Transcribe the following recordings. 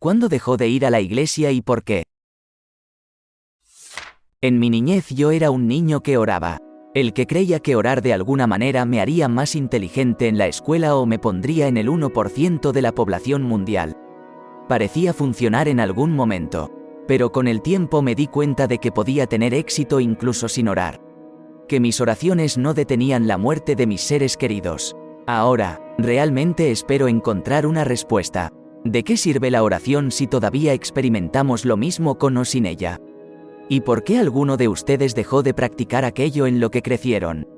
¿Cuándo dejó de ir a la iglesia y por qué? En mi niñez yo era un niño que oraba. El que creía que orar de alguna manera me haría más inteligente en la escuela o me pondría en el 1% de la población mundial. Parecía funcionar en algún momento, pero con el tiempo me di cuenta de que podía tener éxito incluso sin orar. Que mis oraciones no detenían la muerte de mis seres queridos. Ahora, realmente espero encontrar una respuesta. ¿De qué sirve la oración si todavía experimentamos lo mismo con o sin ella? ¿Y por qué alguno de ustedes dejó de practicar aquello en lo que crecieron?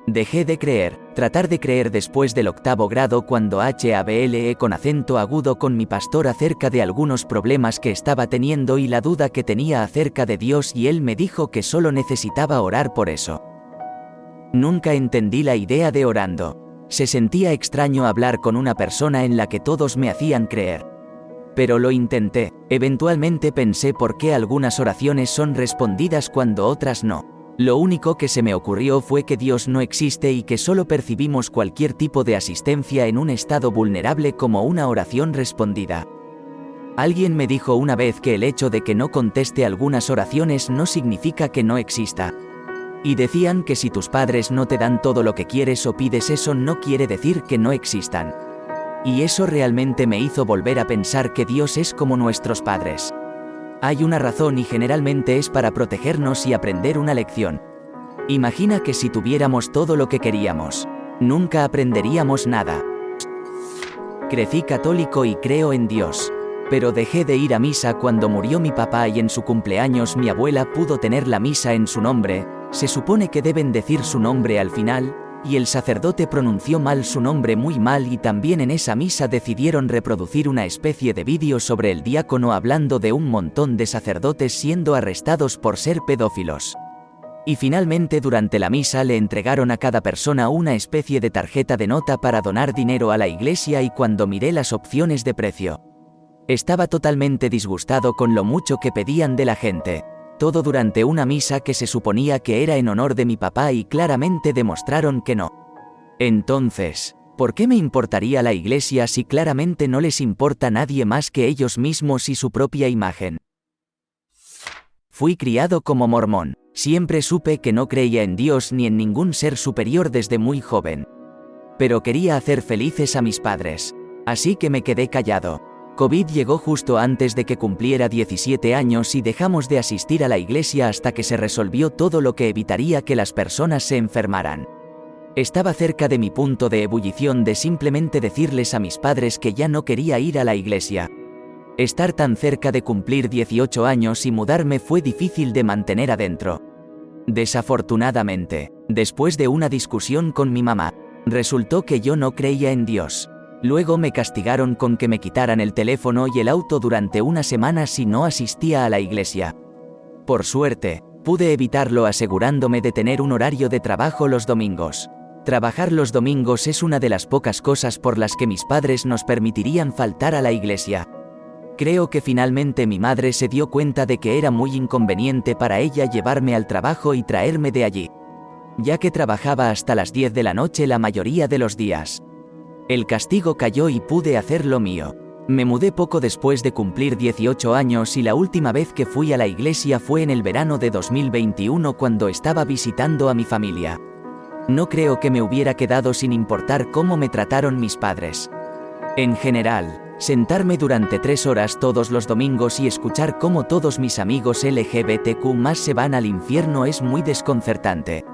Dejé de creer, tratar de creer después del 8º grado cuando hablé con acento agudo con mi pastor acerca de algunos problemas que estaba teniendo y la duda que tenía acerca de Dios y él me dijo que solo necesitaba orar por eso. Nunca entendí la idea de orando. Se sentía extraño hablar con una persona en la que todos me hacían creer. Pero lo intenté. Eventualmente pensé por qué algunas oraciones son respondidas cuando otras no. Lo único que se me ocurrió fue que Dios no existe y que solo percibimos cualquier tipo de asistencia en un estado vulnerable como una oración respondida. Alguien me dijo una vez que el hecho de que no conteste algunas oraciones no significa que no exista. Y decían que si tus padres no te dan todo lo que quieres o pides eso no quiere decir que no existan. Y eso realmente me hizo volver a pensar que Dios es como nuestros padres. Hay una razón y generalmente es para protegernos y aprender una lección. Imagina que si tuviéramos todo lo que queríamos, nunca aprenderíamos nada. Crecí católico y creo en Dios. Pero dejé de ir a misa cuando murió mi papá y en su cumpleaños mi abuela pudo tener la misa en su nombre. Se supone que deben decir su nombre al final, y el sacerdote pronunció mal su nombre muy mal y también en esa misa decidieron reproducir una especie de vídeo sobre el diácono hablando de un montón de sacerdotes siendo arrestados por ser pedófilos. Y finalmente durante la misa le entregaron a cada persona una especie de tarjeta de nota para donar dinero a la iglesia y cuando miré las opciones de precio, estaba totalmente disgustado con lo mucho que pedían de la gente. Todo durante una misa que se suponía que era en honor de mi papá y claramente demostraron que no. Entonces, ¿por qué me importaría la iglesia si claramente no les importa nadie más que ellos mismos y su propia imagen? Fui criado como mormón. Siempre supe que no creía en Dios ni en ningún ser superior desde muy joven. Pero quería hacer felices a mis padres. Así que me quedé callado. COVID llegó justo antes de que cumpliera 17 años y dejamos de asistir a la iglesia hasta que se resolvió todo lo que evitaría que las personas se enfermaran. Estaba cerca de mi punto de ebullición de simplemente decirles a mis padres que ya no quería ir a la iglesia. Estar tan cerca de cumplir 18 años y mudarme fue difícil de mantener adentro. Desafortunadamente, después de una discusión con mi mamá, resultó que yo no creía en Dios. Luego me castigaron con que me quitaran el teléfono y el auto durante una semana si no asistía a la iglesia. Por suerte, pude evitarlo asegurándome de tener un horario de trabajo los domingos. Trabajar los domingos es una de las pocas cosas por las que mis padres nos permitirían faltar a la iglesia. Creo que finalmente mi madre se dio cuenta de que era muy inconveniente para ella llevarme al trabajo y traerme de allí, ya que trabajaba hasta las 10 de la noche la mayoría de los días. El castigo cayó y pude hacer lo mío. Me mudé poco después de cumplir 18 años y la última vez que fui a la iglesia fue en el verano de 2021 cuando estaba visitando a mi familia. No creo que me hubiera quedado sin importar cómo me trataron mis padres. En general, sentarme durante 3 horas todos los domingos y escuchar cómo todos mis amigos LGBTQ+ se van al infierno es muy desconcertante.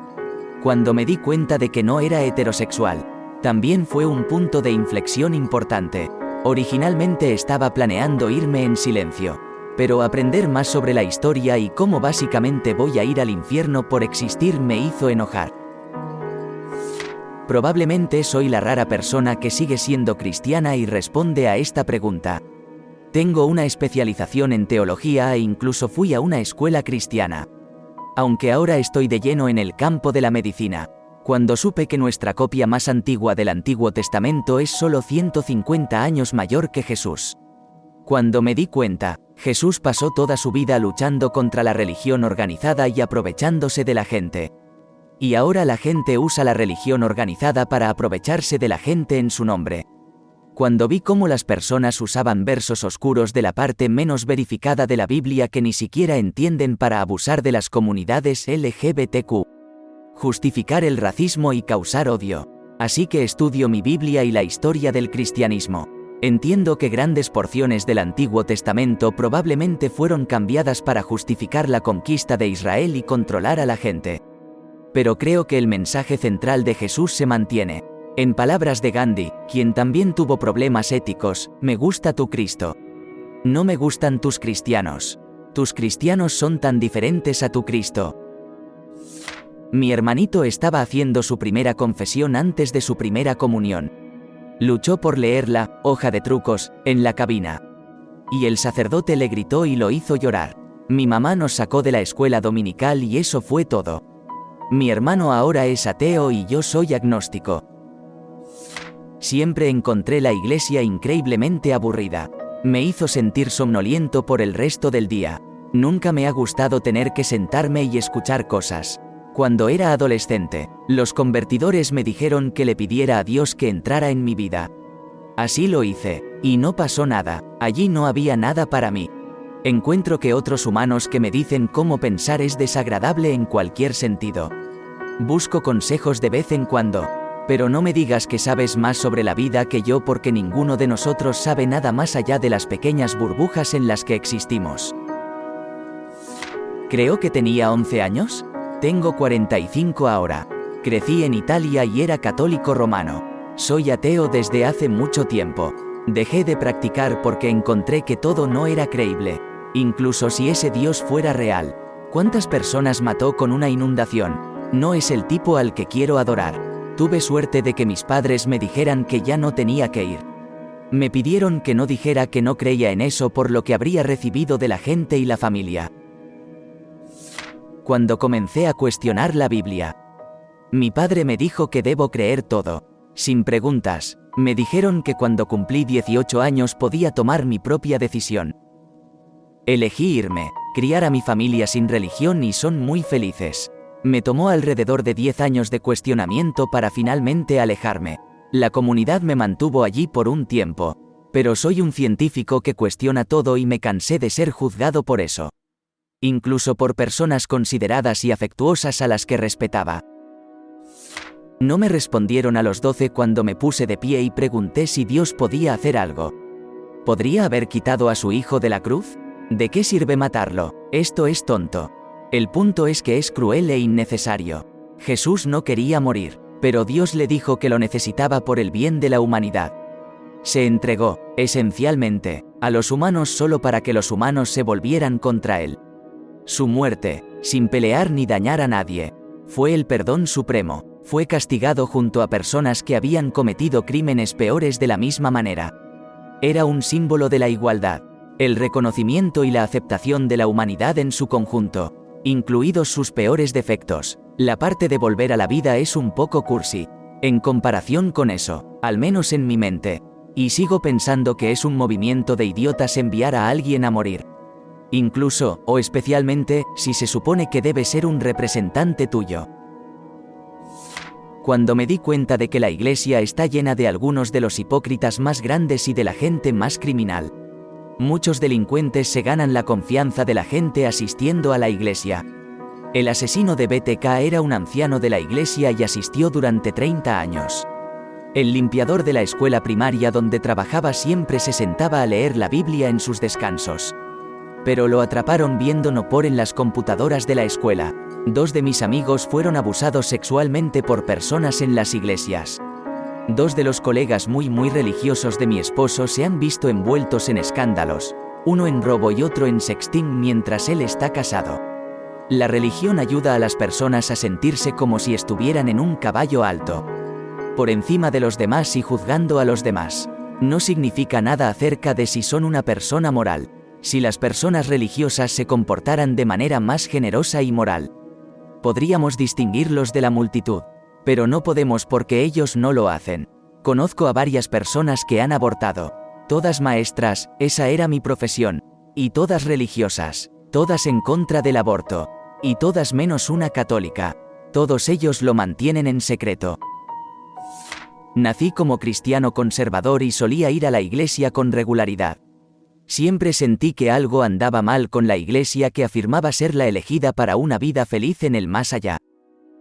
Cuando me di cuenta de que no era heterosexual, también fue un punto de inflexión importante. Originalmente estaba planeando irme en silencio, pero aprender más sobre la historia y cómo básicamente voy a ir al infierno por existir me hizo enojar. Probablemente soy la rara persona que sigue siendo cristiana y responde a esta pregunta. Tengo una especialización en teología e incluso fui a una escuela cristiana. Aunque ahora estoy de lleno en el campo de la medicina. Cuando supe que nuestra copia más antigua del Antiguo Testamento es solo 150 años mayor que Jesús. Cuando me di cuenta, Jesús pasó toda su vida luchando contra la religión organizada y aprovechándose de la gente. Y ahora la gente usa la religión organizada para aprovecharse de la gente en su nombre. Cuando vi cómo las personas usaban versos oscuros de la parte menos verificada de la Biblia que ni siquiera entienden para abusar de las comunidades LGBTQ, justificar el racismo y causar odio. Así que estudio mi Biblia y la historia del cristianismo. Entiendo que grandes porciones del Antiguo Testamento probablemente fueron cambiadas para justificar la conquista de Israel y controlar a la gente. Pero creo que el mensaje central de Jesús se mantiene. En palabras de Gandhi, quien también tuvo problemas éticos, me gusta tu Cristo. No me gustan tus cristianos. Tus cristianos son tan diferentes a tu Cristo. Mi hermanito estaba haciendo su primera confesión antes de su primera comunión. Luchó por leerla, hoja de trucos, en la cabina. Y el sacerdote le gritó y lo hizo llorar. Mi mamá nos sacó de la escuela dominical y eso fue todo. Mi hermano ahora es ateo y yo soy agnóstico. Siempre encontré la iglesia increíblemente aburrida. Me hizo sentir somnoliento por el resto del día. Nunca me ha gustado tener que sentarme y escuchar cosas. Cuando era adolescente, los convertidores me dijeron que le pidiera a Dios que entrara en mi vida. Así lo hice, y no pasó nada, allí no había nada para mí. Encuentro que otros humanos que me dicen cómo pensar es desagradable en cualquier sentido. Busco consejos de vez en cuando. Pero no me digas que sabes más sobre la vida que yo porque ninguno de nosotros sabe nada más allá de las pequeñas burbujas en las que existimos. Creo que tenía 11 años. Tengo 45 ahora. Crecí en Italia y era católico romano. Soy ateo desde hace mucho tiempo. Dejé de practicar porque encontré que todo no era creíble. Incluso si ese Dios fuera real. ¿Cuántas personas mató con una inundación? No es el tipo al que quiero adorar. Tuve suerte de que mis padres me dijeran que ya no tenía que ir. Me pidieron que no dijera que no creía en eso por lo que habría recibido de la gente y la familia. Cuando comencé a cuestionar la Biblia, mi padre me dijo que debo creer todo, sin preguntas. Me dijeron que cuando cumplí 18 años podía tomar mi propia decisión. Elegí irme, criar a mi familia sin religión y son muy felices. Me tomó alrededor de 10 años de cuestionamiento para finalmente alejarme. La comunidad me mantuvo allí por un tiempo. Pero soy un científico que cuestiona todo y me cansé de ser juzgado por eso. Incluso por personas consideradas y afectuosas a las que respetaba. No me respondieron a los 12 cuando me puse de pie y pregunté si Dios podía hacer algo. ¿Podría haber quitado a su hijo de la cruz? ¿De qué sirve matarlo? Esto es tonto. El punto es que es cruel e innecesario. Jesús no quería morir, pero Dios le dijo que lo necesitaba por el bien de la humanidad. Se entregó, esencialmente, a los humanos solo para que los humanos se volvieran contra él. Su muerte, sin pelear ni dañar a nadie, fue el perdón supremo. Fue castigado junto a personas que habían cometido crímenes peores de la misma manera. Era un símbolo de la igualdad, el reconocimiento y la aceptación de la humanidad en su conjunto, incluidos sus peores defectos. La parte de volver a la vida es un poco cursi, en comparación con eso, al menos en mi mente, y sigo pensando que es un movimiento de idiotas enviar a alguien a morir. Incluso, o especialmente, si se supone que debe ser un representante tuyo. Cuando me di cuenta de que la iglesia está llena de algunos de los hipócritas más grandes y de la gente más criminal. Muchos delincuentes se ganan la confianza de la gente asistiendo a la iglesia. El asesino de BTK era un anciano de la iglesia y asistió durante 30 años. El limpiador de la escuela primaria donde trabajaba siempre se sentaba a leer la Biblia en sus descansos. Pero lo atraparon viendo no por en las computadoras de la escuela. 2 de mis amigos fueron abusados sexualmente por personas en las iglesias. 2 de los colegas muy religiosos de mi esposo se han visto envueltos en escándalos, uno en robo y otro en sexting mientras él está casado. La religión ayuda a las personas a sentirse como si estuvieran en un caballo alto, por encima de los demás y juzgando a los demás. No significa nada acerca de si son una persona moral, si las personas religiosas se comportaran de manera más generosa y moral. Podríamos distinguirlos de la multitud, pero no podemos porque ellos no lo hacen. Conozco a varias personas que han abortado, todas maestras, esa era mi profesión, y todas religiosas, todas en contra del aborto, y todas menos una católica. Todos ellos lo mantienen en secreto. Nací como cristiano conservador y solía ir a la iglesia con regularidad. Siempre sentí que algo andaba mal con la iglesia que afirmaba ser la elegida para una vida feliz en el más allá.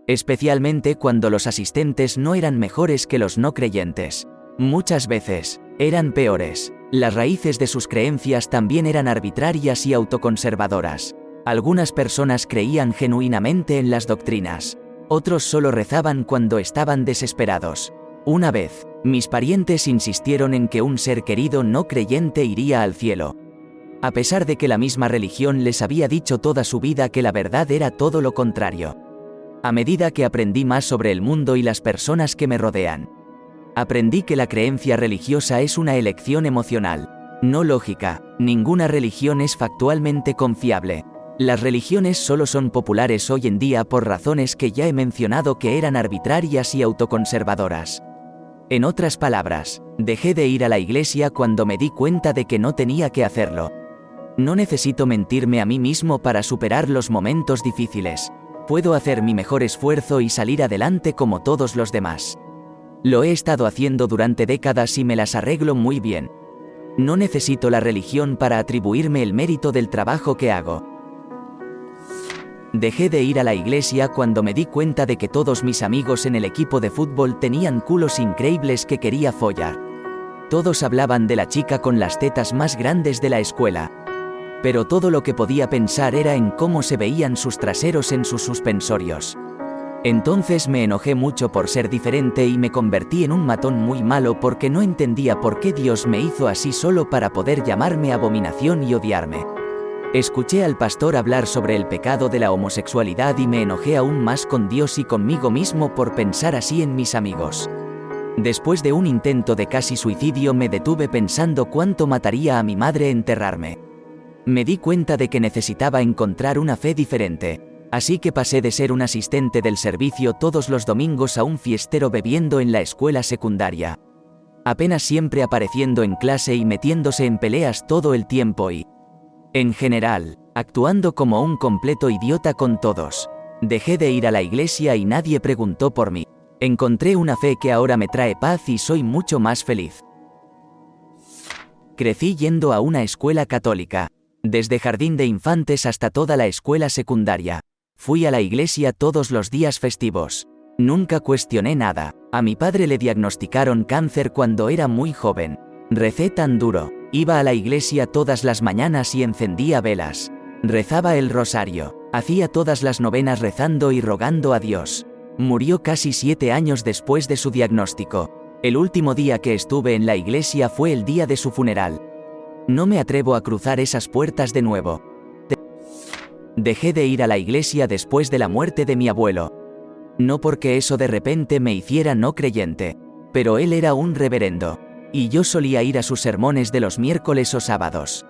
Especialmente cuando los asistentes no eran mejores que los no creyentes. Muchas veces, eran peores. Las raíces de sus creencias también eran arbitrarias y autoconservadoras. Algunas personas creían genuinamente en las doctrinas. Otros solo rezaban cuando estaban desesperados. Una vez, mis parientes insistieron en que un ser querido no creyente iría al cielo. A pesar de que la misma religión les había dicho toda su vida que la verdad era todo lo contrario. A medida que aprendí más sobre el mundo y las personas que me rodean, aprendí que la creencia religiosa es una elección emocional, no lógica. Ninguna religión es factualmente confiable. Las religiones solo son populares hoy en día por razones que ya he mencionado que eran arbitrarias y autoconservadoras. En otras palabras, dejé de ir a la iglesia cuando me di cuenta de que no tenía que hacerlo. No necesito mentirme a mí mismo para superar los momentos difíciles. Puedo hacer mi mejor esfuerzo y salir adelante como todos los demás. Lo he estado haciendo durante décadas y me las arreglo muy bien. No necesito la religión para atribuirme el mérito del trabajo que hago. Dejé de ir a la iglesia cuando me di cuenta de que todos mis amigos en el equipo de fútbol tenían culos increíbles que quería follar. Todos hablaban de la chica con las tetas más grandes de la escuela. Pero todo lo que podía pensar era en cómo se veían sus traseros en sus suspensorios. Entonces me enojé mucho por ser diferente y me convertí en un matón muy malo porque no entendía por qué Dios me hizo así solo para poder llamarme abominación y odiarme. Escuché al pastor hablar sobre el pecado de la homosexualidad y me enojé aún más con Dios y conmigo mismo por pensar así en mis amigos. Después de un intento de casi suicidio me detuve pensando cuánto mataría a mi madre enterrarme. Me di cuenta de que necesitaba encontrar una fe diferente, así que pasé de ser un asistente del servicio todos los domingos a un fiestero bebiendo en la escuela secundaria. Apenas siempre apareciendo en clase y metiéndose en peleas todo el tiempo y, en general, actuando como un completo idiota con todos. Dejé de ir a la iglesia y nadie preguntó por mí. Encontré una fe que ahora me trae paz y soy mucho más feliz. Crecí yendo a una escuela católica. Desde jardín de infantes hasta toda la escuela secundaria. Fui a la iglesia todos los días festivos. Nunca cuestioné nada. A mi padre le diagnosticaron cáncer cuando era muy joven. Recé tan duro. Iba a la iglesia todas las mañanas y encendía velas. Rezaba el rosario. Hacía todas las novenas rezando y rogando a Dios. Murió casi 7 años después de su diagnóstico. El último día que estuve en la iglesia fue el día de su funeral. No me atrevo a cruzar esas puertas de nuevo. Dejé de ir a la iglesia después de la muerte de mi abuelo. No porque eso de repente me hiciera no creyente, pero él era un reverendo. Y yo solía ir a sus sermones de los miércoles o sábados.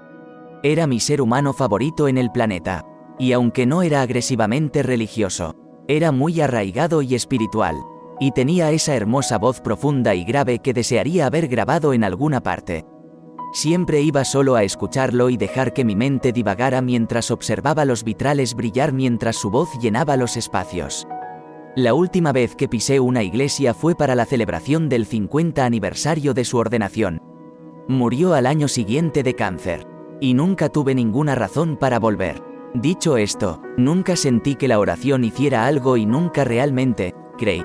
Era mi ser humano favorito en el planeta. Y aunque no era agresivamente religioso, era muy arraigado y espiritual. Y tenía esa hermosa voz profunda y grave que desearía haber grabado en alguna parte. Siempre iba solo a escucharlo y dejar que mi mente divagara mientras observaba los vitrales brillar mientras su voz llenaba los espacios. La última vez que pisé una iglesia fue para la celebración del 50 aniversario de su ordenación. Murió al año siguiente de cáncer. Y nunca tuve ninguna razón para volver. Dicho esto, nunca sentí que la oración hiciera algo y nunca realmente creí.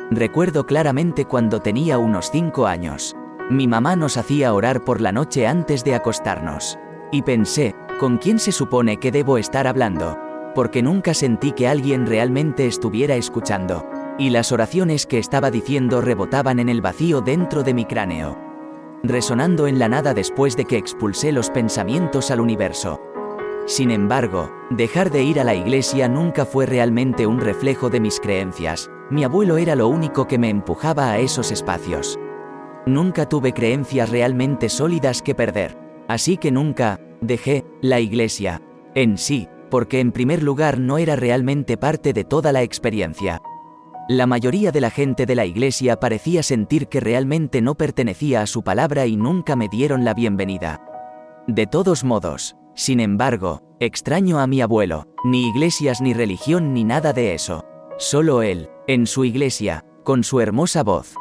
Recuerdo claramente cuando tenía unos 5 años. Mi mamá nos hacía orar por la noche antes de acostarnos. Y pensé, ¿con quién se supone que debo estar hablando? Porque nunca sentí que alguien realmente estuviera escuchando. Y las oraciones que estaba diciendo rebotaban en el vacío dentro de mi cráneo, resonando en la nada después de que expulsé los pensamientos al universo. Sin embargo, dejar de ir a la iglesia nunca fue realmente un reflejo de mis creencias. Mi abuelo era lo único que me empujaba a esos espacios. Nunca tuve creencias realmente sólidas que perder. Así que nunca dejé la iglesia en sí, porque en primer lugar no era realmente parte de toda la experiencia. La mayoría de la gente de la iglesia parecía sentir que realmente no pertenecía a su palabra y nunca me dieron la bienvenida. De todos modos, sin embargo, extraño a mi abuelo. Ni iglesias ni religión ni nada de eso. Solo él, en su iglesia, con su hermosa voz.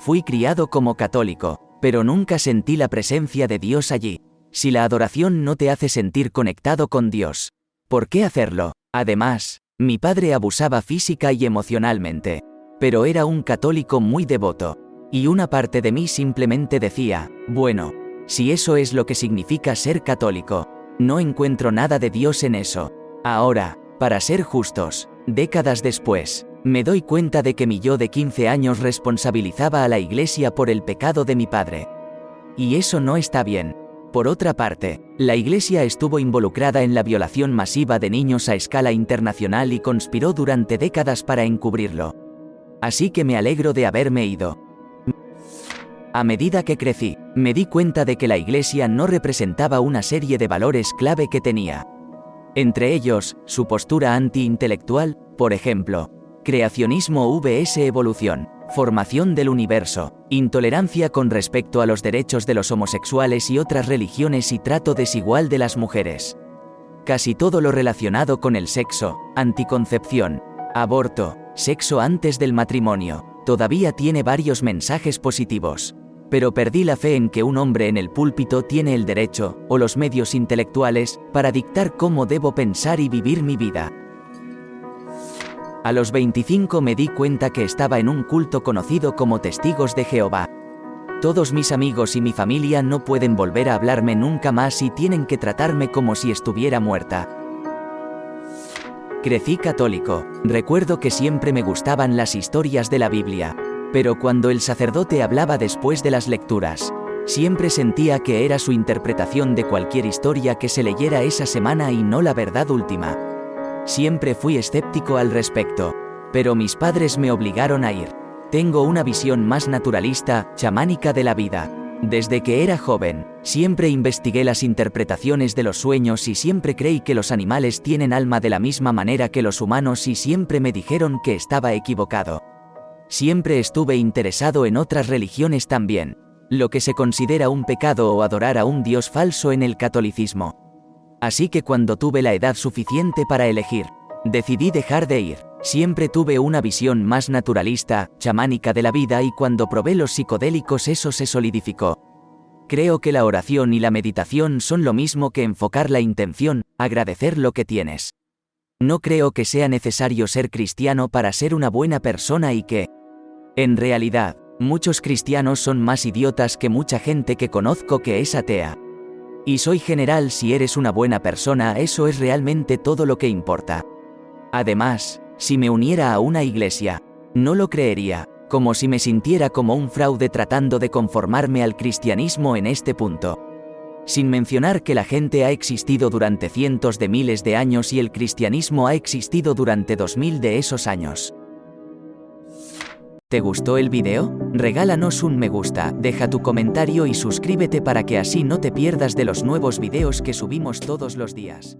Fui criado como católico, pero nunca sentí la presencia de Dios allí. Si la adoración no te hace sentir conectado con Dios, ¿por qué hacerlo? Además, mi padre abusaba física y emocionalmente, pero era un católico muy devoto, y una parte de mí simplemente decía, bueno, si eso es lo que significa ser católico, no encuentro nada de Dios en eso. Ahora, para ser justos, décadas después, me doy cuenta de que mi yo de 15 años responsabilizaba a la Iglesia por el pecado de mi padre. Y eso no está bien. Por otra parte, la Iglesia estuvo involucrada en la violación masiva de niños a escala internacional y conspiró durante décadas para encubrirlo. Así que me alegro de haberme ido. A medida que crecí, me di cuenta de que la Iglesia no representaba una serie de valores clave que tenía. Entre ellos, su postura anti-intelectual, por ejemplo, creacionismo vs evolución, formación del universo, intolerancia con respecto a los derechos de los homosexuales y otras religiones y trato desigual de las mujeres. Casi todo lo relacionado con el sexo, anticoncepción, aborto, sexo antes del matrimonio, todavía tiene varios mensajes positivos. Pero perdí la fe en que un hombre en el púlpito tiene el derecho, o los medios intelectuales, para dictar cómo debo pensar y vivir mi vida. A los 25 me di cuenta que estaba en un culto conocido como Testigos de Jehová. Todos mis amigos y mi familia no pueden volver a hablarme nunca más y tienen que tratarme como si estuviera muerta. Crecí católico. Recuerdo que siempre me gustaban las historias de la Biblia. Pero cuando el sacerdote hablaba después de las lecturas, siempre sentía que era su interpretación de cualquier historia que se leyera esa semana y no la verdad última. Siempre fui escéptico al respecto, pero mis padres me obligaron a ir. Tengo una visión más naturalista, chamánica de la vida. Desde que era joven, siempre investigué las interpretaciones de los sueños y siempre creí que los animales tienen alma de la misma manera que los humanos y siempre me dijeron que estaba equivocado. Siempre estuve interesado en otras religiones también, lo que se considera un pecado o adorar a un dios falso en el catolicismo. Así que cuando tuve la edad suficiente para elegir, decidí dejar de ir. Siempre tuve una visión más naturalista, chamánica de la vida y cuando probé los psicodélicos eso se solidificó. Creo que la oración y la meditación son lo mismo que enfocar la intención, agradecer lo que tienes. No creo que sea necesario ser cristiano para ser una buena persona y que, en realidad, muchos cristianos son más idiotas que mucha gente que conozco que es atea. Y soy general, si eres una buena persona, eso es realmente todo lo que importa. Además, si me uniera a una iglesia, no lo creería, como si me sintiera como un fraude tratando de conformarme al cristianismo en este punto. Sin mencionar que la gente ha existido durante cientos de miles de años y el cristianismo ha existido durante 2000 de esos años. ¿Te gustó el video? Regálanos un me gusta, deja tu comentario y suscríbete para que así no te pierdas de los nuevos videos que subimos todos los días.